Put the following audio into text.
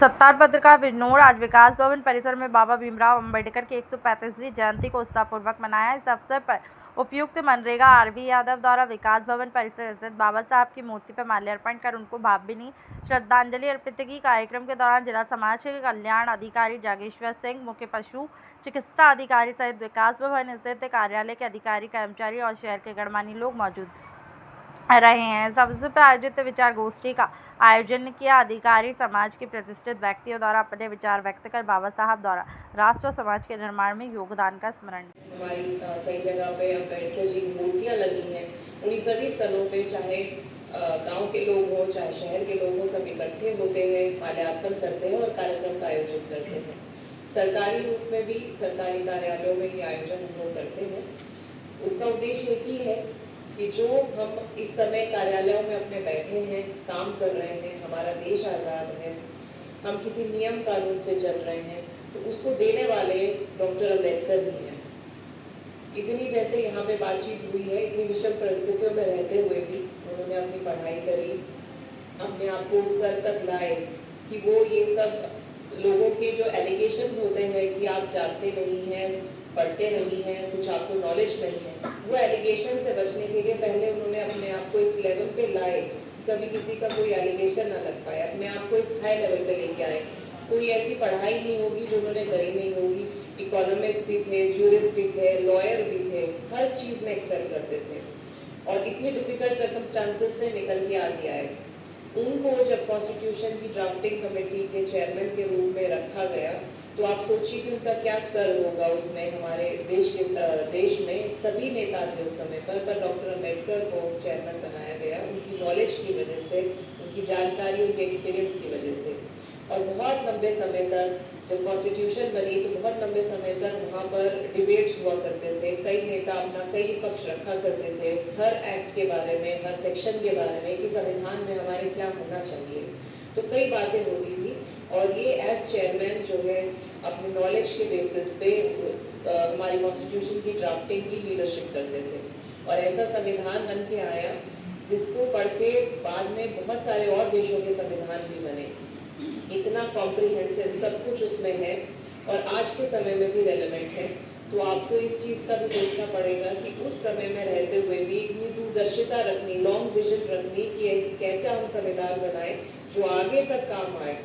सत्तार पत्रकार बिजनौर आज विकास भवन परिसर में बाबा भीमराव अंबेडकर की 135वीं जयंती को उत्साहपूर्वक मनाया। इस अवसर पर उपायुक्त मनरेगा आरवी यादव द्वारा विकास भवन परिसर स्थित बाबा साहब की मूर्ति पर माल्यार्पण कर उनको भावभीनी श्रद्धांजलि अर्पित की। कार्यक्रम के दौरान जिला समाज कल्याण अधिकारी जागेश्वर सिंह, मुख्य पशु चिकित्सा अधिकारी सहित विकास भवन स्थित कार्यालय के अधिकारी, कर्मचारी और शहर के गणमान्य लोग मौजूद रहे हैं। इस अवसर पर आयोजित विचार गोष्ठी का आयोजन किया। अधिकारी समाज के प्रतिष्ठित व्यक्तियों द्वारा अपने विचार व्यक्त कर बाबा साहब द्वारा राष्ट्र और समाज के निर्माण में योगदान का स्मरण। हमारी कई जगह पे अम्बेडकर जी की मूर्तियाँ लगी हैं। उन्हीं सभी स्थलों पे चाहे गांव के लोग हों चाहे शहर के लोग हों, सब इकट्ठे होते हैं, माल्यार्पण करते हैं और कार्यक्रम का आयोजन करते हैं। सरकारी रूप में भी सरकारी कार्यालयों में ये आयोजन हम लोग करते हैं। उसका उद्देश्य एक ही है कि जो हम इस समय कार्यालयों में अपने बैठे हैं, काम कर रहे हैं, हमारा देश आज़ाद है, हम किसी नियम कानून से चल रहे हैं, तो उसको देने वाले डॉक्टर अम्बेडकर ही हैं। इतनी जैसे यहाँ पे बातचीत हुई है, इतनी विषम परिस्थितियों में रहते हुए भी उन्होंने अपनी पढ़ाई करी, अपने आप को उस स्तर तक लाए कि वो ये सब लोगों के जो एलिगेशंस होते हैं कि आप जानते नहीं हैं, पढ़ते नहीं हैं, कुछ आपको नॉलेज नहीं है, वो एलिगेशन से बचने के लिए पहले उन्होंने अपने आप को इस लेवल पे लाए, कभी किसी का कोई एलिगेशन ना लग पाए, अपने आप को इस हाई लेवल पे लेके आए। कोई ऐसी पढ़ाई नहीं होगी जो उन्होंने करी नहीं होगी। इकोनॉमिस्ट भी थे, जूरिस्ट भी थे, लॉयर भी थे, हर चीज़ में एक्सेल करते थे और इतनी डिफिकल्ट सर्कमस्टांसेस से निकल के आगे आए। उनको जब कॉन्स्टिट्यूशन की ड्राफ्टिंग कमेटी के चेयरमैन के रूप में रखा गया तो आप सोचिए कि उनका क्या स्तर होगा उसमें। हमारे देश में सभी नेता थे उस समय पर डॉक्टर अम्बेडकर को चेयरमैन बनाया गया उनकी नॉलेज की वजह से, उनकी जानकारी, उनके एक्सपीरियंस की वजह से। और बहुत लंबे समय तक जब कॉन्स्टिट्यूशन बनी तो बहुत लंबे समय तक वहाँ पर डिबेट्स हुआ करते थे। कई नेता अपना कई पक्ष रखा करते थे हर एक्ट के बारे में, हर सेक्शन के बारे में कि संविधान में हमारे क्या होना चाहिए। तो कई बातें होती थी और ये एज चेयरमैन जो है अपनी नॉलेज के बेसिस पे हमारी कॉन्स्टिट्यूशन की ड्राफ्टिंग की लीडरशिप करते थे। और ऐसा संविधान बन के आया जिसको पढ़ के बाद में बहुत सारे और देशों के संविधान भी बने। इतना कॉम्प्रिहेंसिव सब कुछ उसमें है और आज के समय में भी रेलेवेंट है। तो आपको इस चीज़ का भी सोचना पड़ेगा कि उस समय में रहते हुए भी इतनी दूरदर्शिता रखनी, लॉन्ग विजन रखनी कि कैसे हम संविधान बनाएं जो आगे तक काम आए।